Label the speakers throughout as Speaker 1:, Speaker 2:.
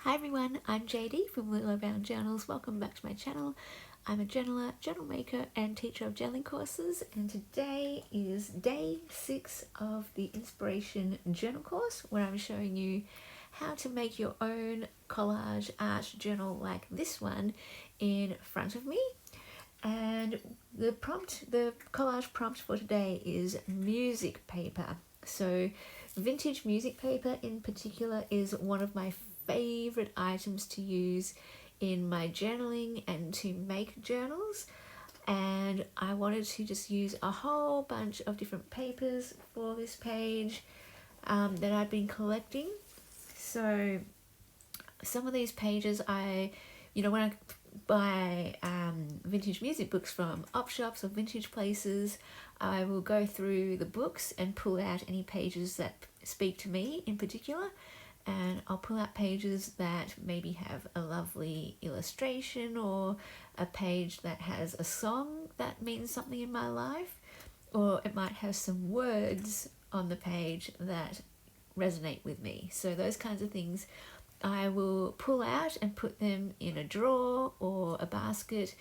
Speaker 1: Hi everyone, I'm JD from Willow Journals. Welcome back to my channel. I'm a journaler, journal maker and teacher of journaling courses, and today is day 6 of the Inspiration Journal course, where I'm showing you how to make your own collage art journal like this one in front of me. And the collage prompt for today is music paper. So vintage music paper in particular is one of my favorite items to use in my journaling and to make journals, and I wanted to just use a whole bunch of different papers for this page that I've been collecting. So some of these pages when I buy vintage music books from op shops or vintage places, I will go through the books and pull out any pages that speak to me in particular, and I'll pull out pages that maybe have a lovely illustration or a page that has a song that means something in my life, or it might have some words on the page that resonate with me. So those kinds of things I will pull out and put them in a drawer or a basket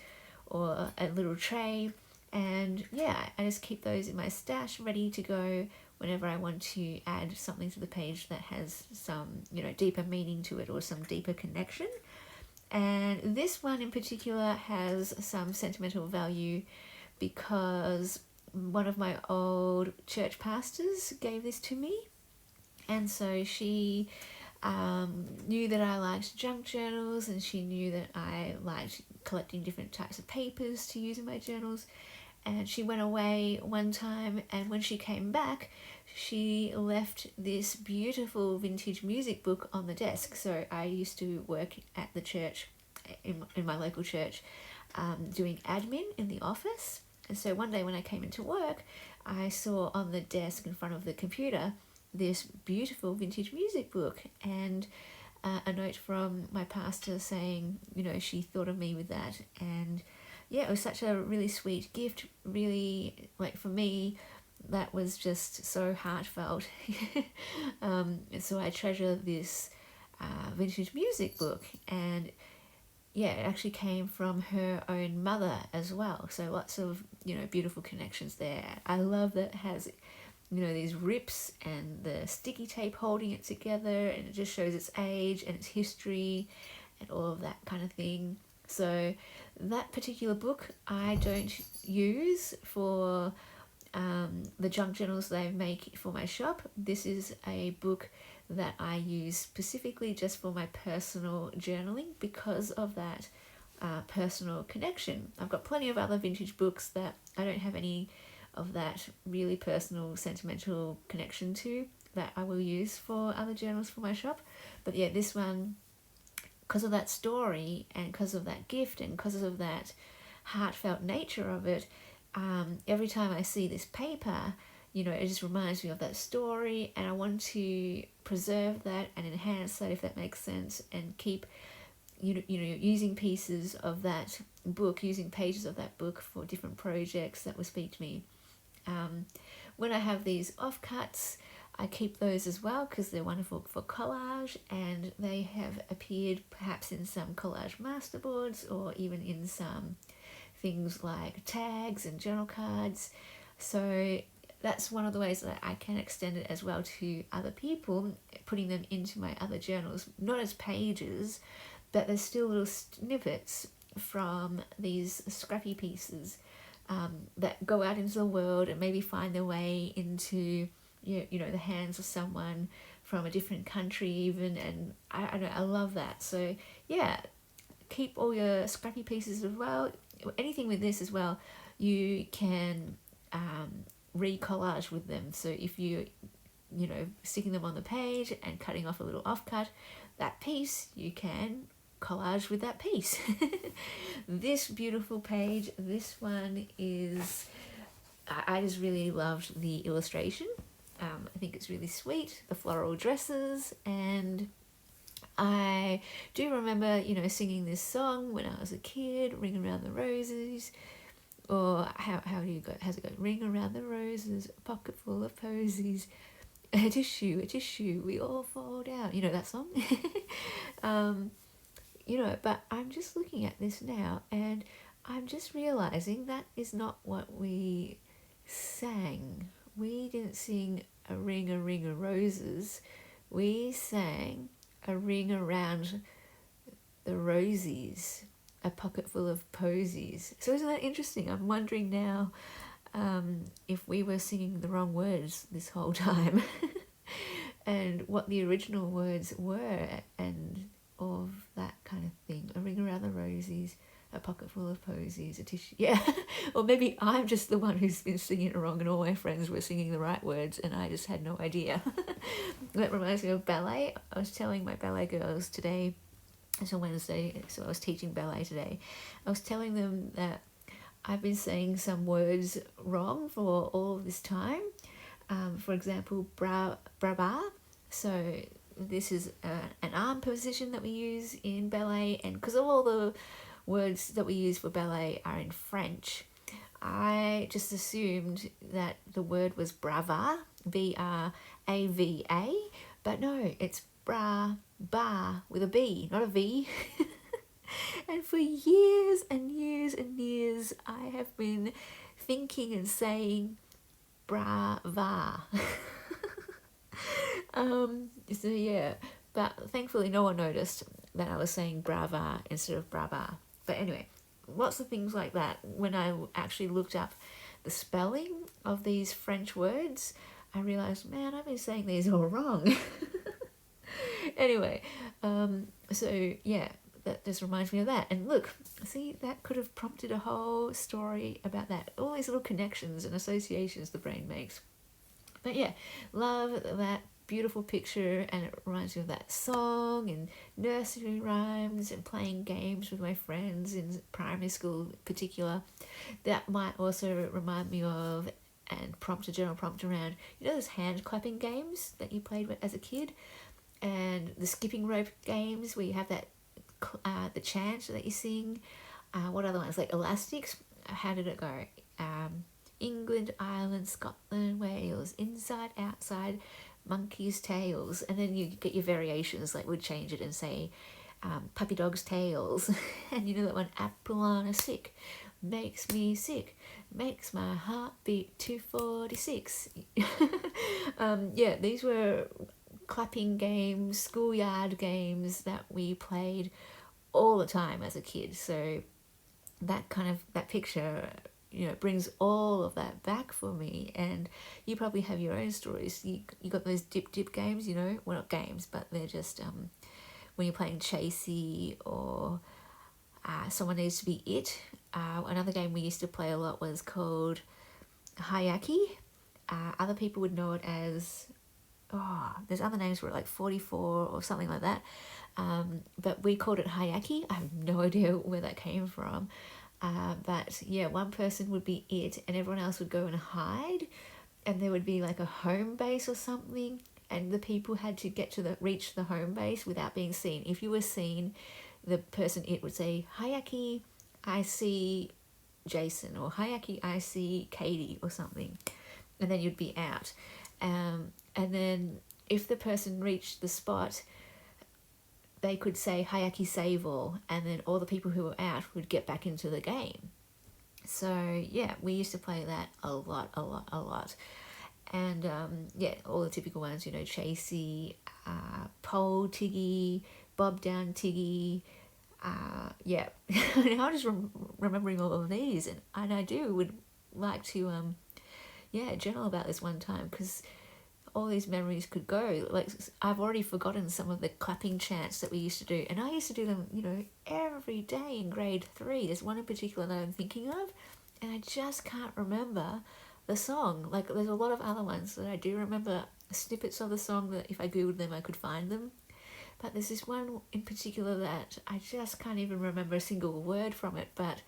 Speaker 1: or a little tray, and yeah, I just keep those in my stash ready to go whenever I want to add something to the page that has some, deeper meaning to it or some deeper connection. And this one in particular has some sentimental value because one of my old church pastors gave this to me, and so she knew that I liked junk journals, and she knew that I liked collecting different types of papers to use in my journals. And she went away one time, and when she came back, she left this beautiful vintage music book on the desk. So I used to work at the church, in my local church, doing admin in the office. And so one day when I came into work, I saw on the desk in front of the computer this beautiful vintage music book, and a note from my pastor saying, she thought of me with that. And yeah, it was such a really sweet gift, really, like, for me, that was just so heartfelt. So I treasure this vintage music book, and yeah, it actually came from her own mother as well. So lots of, beautiful connections there. I love that it has, these rips and the sticky tape holding it together, and it just shows its age and its history and all of that kind of thing. So that particular book I don't use for the junk journals that I make for my shop. This is a book that I use specifically just for my personal journaling because of that personal connection. I've got plenty of other vintage books that I don't have any of that really personal, sentimental connection to, that I will use for other journals for my shop. But yeah, this one, because of that story and because of that gift and because of that heartfelt nature of it, every time I see this paper, it just reminds me of that story, and I want to preserve that and enhance that, if that makes sense, and keep using pieces of that book, using pages of that book for different projects that will speak to me. When I have these offcuts, I keep those as well because they're wonderful for collage, and they have appeared perhaps in some collage masterboards or even in some things like tags and journal cards. So that's one of the ways that I can extend it as well to other people, putting them into my other journals, not as pages, but there's still little snippets from these scrappy pieces that go out into the world and maybe find their way into the hands of someone from a different country even, and I love that. So yeah, keep all your scrappy pieces as well. Anything with this as well, you can re-collage with them. So if you sticking them on the page and cutting off a little offcut, that piece you can collage with that piece. This beautiful page, this one is, I just really loved the illustration. I think it's really sweet, the floral dresses, and I do remember, singing this song when I was a kid, Ring Around the Roses, or how do you go, how's it go? Ring around the roses, a pocket full of posies, a tissue, we all fall down. You know that song? You know, but I'm just looking at this now and I'm just realizing that is not what we sang. We didn't sing a ring of roses. We sang a ring around the rosies, a pocket full of posies. So isn't that interesting? I'm wondering now if we were singing the wrong words this whole time and what the original words were and of that kind of thing. A ring around the rosies, a pocket full of posies, a tissue. Yeah, or maybe I'm just the one who's been singing it wrong and all my friends were singing the right words and I just had no idea. That reminds me of ballet. I was telling my ballet girls today, it's a Wednesday, so I was teaching ballet today. I was telling them that I've been saying some words wrong for all of this time. For example, brava. So this is an arm position that we use in ballet, and because all the words that we use for ballet are in French, I just assumed that the word was brava, B-R-A-V-A, but no, it's bra with a B, not a V. And for years and years and years, I have been thinking and saying brava. So yeah, but thankfully no one noticed that I was saying brava instead of brava. But anyway, lots of things like that. When I actually looked up the spelling of these French words, I realized, man, I've been saying these all wrong. Anyway, so yeah, that just reminds me of that. And look, see, that could have prompted a whole story about that. All these little connections and associations the brain makes. But yeah, love that beautiful picture, and it reminds me of that song and nursery rhymes and playing games with my friends in primary school in particular. That might also remind me of and prompt a general prompt around, you know, those hand clapping games that you played with as a kid, and the skipping rope games where you have that the chant that you sing. What other ones, like elastics? How did it go? England, Ireland, Scotland, Wales, inside, outside, monkey's tails. And then you get your variations, like we'd change it and say puppy dog's tails. And you know that one, apple on a stick makes me sick, makes my heart beat 246. Yeah, these were clapping games, schoolyard games that we played all the time as a kid. So that picture, you know, brings all of that back for me. And you probably have your own stories. You got those dip games, you know, well, not games, but they're just when you're playing chasey, or someone needs to be it. Another game we used to play a lot was called hayaki. Other people would know it as, there's other names for it, like 44 or something like that. But we called it hayaki. I have no idea where that came from. But yeah, one person would be it and everyone else would go and hide, and there would be like a home base or something, and the people had to reach the home base without being seen. If you were seen, the person it would say, hayaki, I see Jason, or hayaki, I see Katie, or something, and then you'd be out. And then if the person reached the spot, they could say hayaki save all, and then all the people who were out would get back into the game. So yeah, we used to play that a lot. And yeah, all the typical ones, you know, chasey, pole tiggy, bob down tiggy. Yeah, I'm just remembering all of these, and I would like to journal about this one time, because all these memories could go. Like, I've already forgotten some of the clapping chants that we used to do, and I used to do them, you know, every day in grade 3. There's one in particular that I'm thinking of, and I just can't remember the song. Like, there's a lot of other ones that I do remember snippets of the song that if I googled them I could find them, but there's this one in particular that I just can't even remember a single word from it. But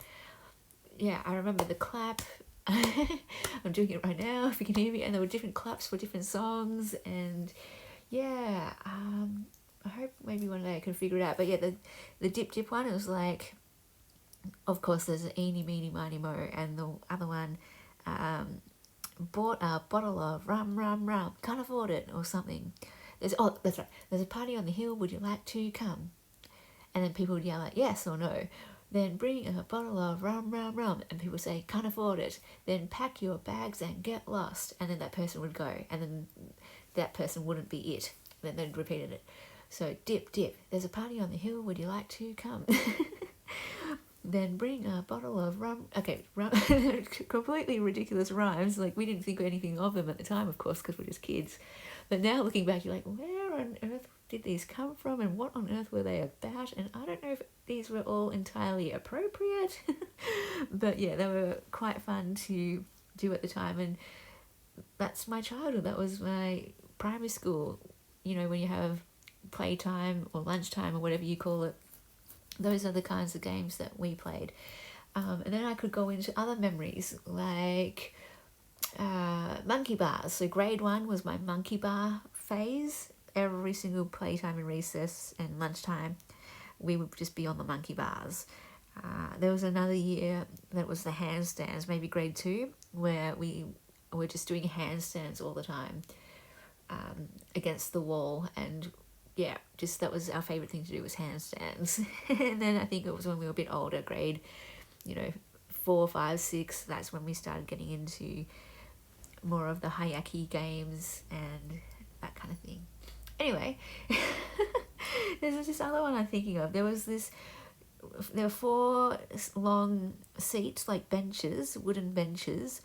Speaker 1: yeah, I remember the clap. I'm doing it right now if you can hear me, and there were different claps for different songs. And yeah, I hope maybe one day I can figure it out. But yeah, the dip one, it was like, of course there's an eeny meeny miny mo, and the other one, bought a bottle of rum, can't afford it, or something. That's right, there's a party on the hill, would you like to come? And then people would yell out yes or no. Then bring a bottle of rum, rum, rum. And people say, can't afford it. Then pack your bags and get lost. And then that person would go. And then that person wouldn't be it. Then they'd repeated it. So dip, dip. There's a party on the hill. Would you like to come? Then bring a bottle of rum. Okay, rum. Completely ridiculous rhymes. Like, we didn't think anything of them at the time, of course, because we're just kids. But now looking back, you're like, where on earth did these come from, and what on earth were they about? And I don't know if these were all entirely appropriate. But yeah, they were quite fun to do at the time. And that's my childhood. That was my primary school. You know, when you have playtime or lunchtime or whatever you call it, those are the kinds of games that we played. And then I could go into other memories like monkey bars. So grade 1 was my monkey bar phase. Every single playtime and recess and lunchtime, we would just be on the monkey bars. There was another year that was the handstands, maybe grade 2, where we were just doing handstands all the time against the wall. And yeah, just that was our favourite thing to do, was handstands. And then I think it was when we were a bit older, grade, 4, 5, 6, that's when we started getting into more of the hayaki games and that kind of thing. Anyway, there's this other one I'm thinking of. There were 4 long seats, like benches, wooden benches,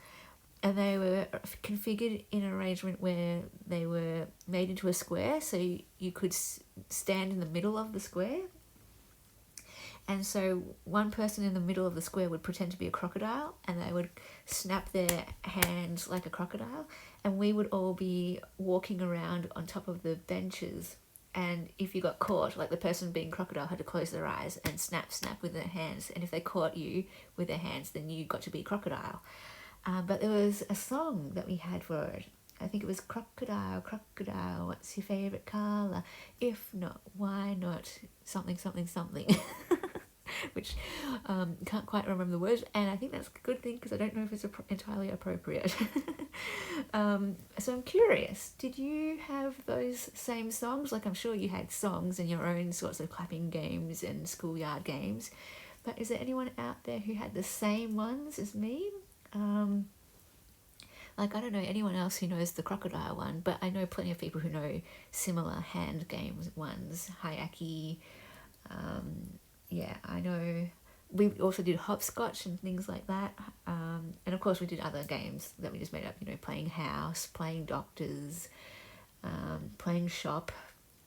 Speaker 1: and they were configured in an arrangement where they were made into a square, so you could stand in the middle of the square. And so one person in the middle of the square would pretend to be a crocodile, and they would snap their hands like a crocodile, and we would all be walking around on top of the benches. And if you got caught, like the person being crocodile had to close their eyes and snap with their hands. And if they caught you with their hands, then you got to be crocodile. But there was a song that we had for it. I think it was Crocodile, Crocodile, what's your favourite colour? If not, why not? Something, something, something. Which can't quite remember the words. And I think that's a good thing, because I don't know if it's entirely appropriate. So I'm curious, did you have those same songs? Like, I'm sure you had songs and your own sorts of clapping games and schoolyard games. But is there anyone out there who had the same ones as me? Like, I don't know anyone else who knows the crocodile one, but I know plenty of people who know similar hand games ones, hayaki. Yeah, I know we also did hopscotch and things like that. And of course we did other games that we just made up, playing house, playing doctors, playing shop,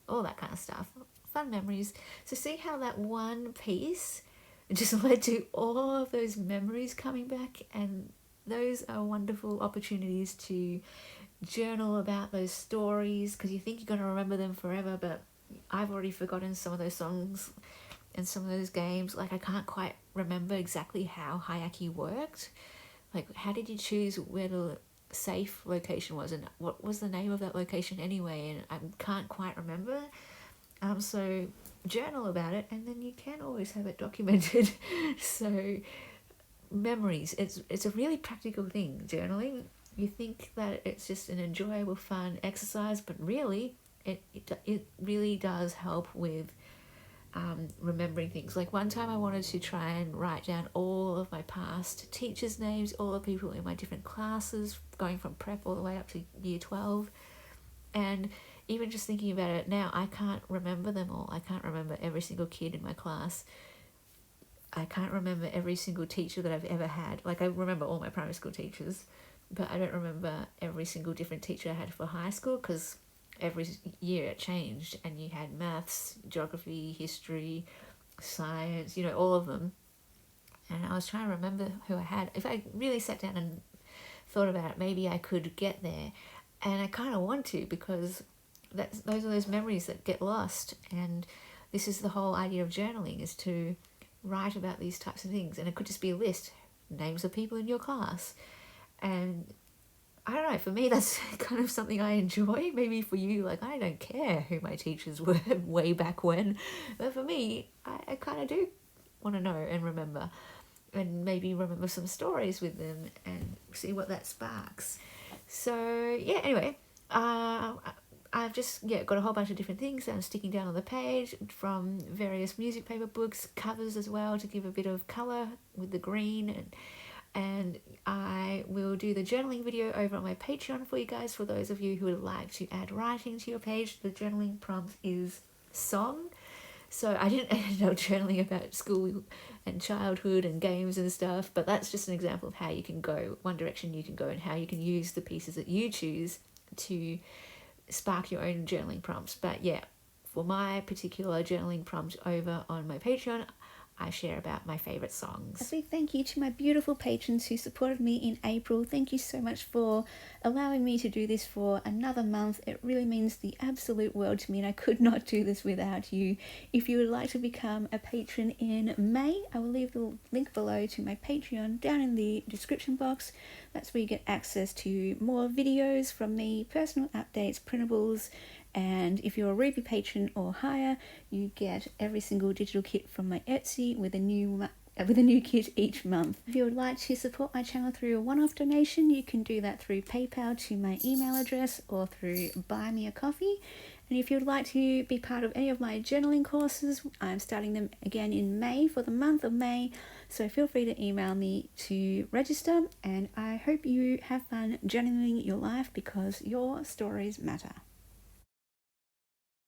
Speaker 1: all that kind of stuff. Fun memories. So see how that one piece just led to all of those memories coming back, and those are wonderful opportunities to journal about those stories, because you think you're going to remember them forever, but I've already forgotten some of those songs and some of those games. Like, I can't quite remember exactly how hayaki worked. Like, how did you choose where the safe location was, and what was the name of that location anyway? And I can't quite remember. So journal about it, and then you can always have it documented. So memories, it's a really practical thing, journaling. You think that it's just an enjoyable, fun exercise, but really it really does help with remembering things. Like, one time I wanted to try and write down all of my past teachers' names, all the people in my different classes, going from prep all the way up to year 12, and even just thinking about it now, I can't remember them all. I can't remember every single kid in my class. I can't remember every single teacher that I've ever had. Like, I remember all my primary school teachers, but I don't remember every single different teacher I had for high school, because every year it changed, and you had maths, geography, history, science, all of them. And I was trying to remember who I had. If I really sat down and thought about it, maybe I could get there. And I kind of want to, because those are those memories that get lost. And this is the whole idea of journaling, is to write about these types of things. And it could just be a list, names of people in your class. And I don't know, for me that's kind of something I enjoy. Maybe for you, like, I don't care who my teachers were way back when, but for me, I kind of do want to know and remember, and maybe remember some stories with them and see what that sparks. So yeah, anyway, I I've just got a whole bunch of different things that I'm sticking down on the page, from various music paper books, covers as well, to give a bit of colour with the green, and I will do the journaling video over on my Patreon for you guys, for those of you who would like to add writing to your page. The journaling prompt is song. So I didn't end up journaling about school and childhood and games and stuff, but that's just an example of how you can go, one direction you can go, and how you can use the pieces that you choose to spark your own journaling prompts. But yeah, for my particular journaling prompt over on my Patreon, I share about my favourite songs. A big thank you to my beautiful patrons who supported me in April. Thank you so much for allowing me to do this for another month. It really means the absolute world to me, and I could not do this without you. If you would like to become a patron in May, I will leave the link below to my Patreon down in the description box. That's where you get access to more videos from me, personal updates, printables, and if you're a Ruby patron or higher, you get every single digital kit from my Etsy with a new kit each month. If you would like to support my channel through a one-off donation, you can do that through PayPal to my email address or through Buy Me a Coffee. And if you would like to be part of any of my journaling courses, I'm starting them again in May, for the month of May, so feel free to email me to register, and I hope you have fun journaling your life, because your stories matter.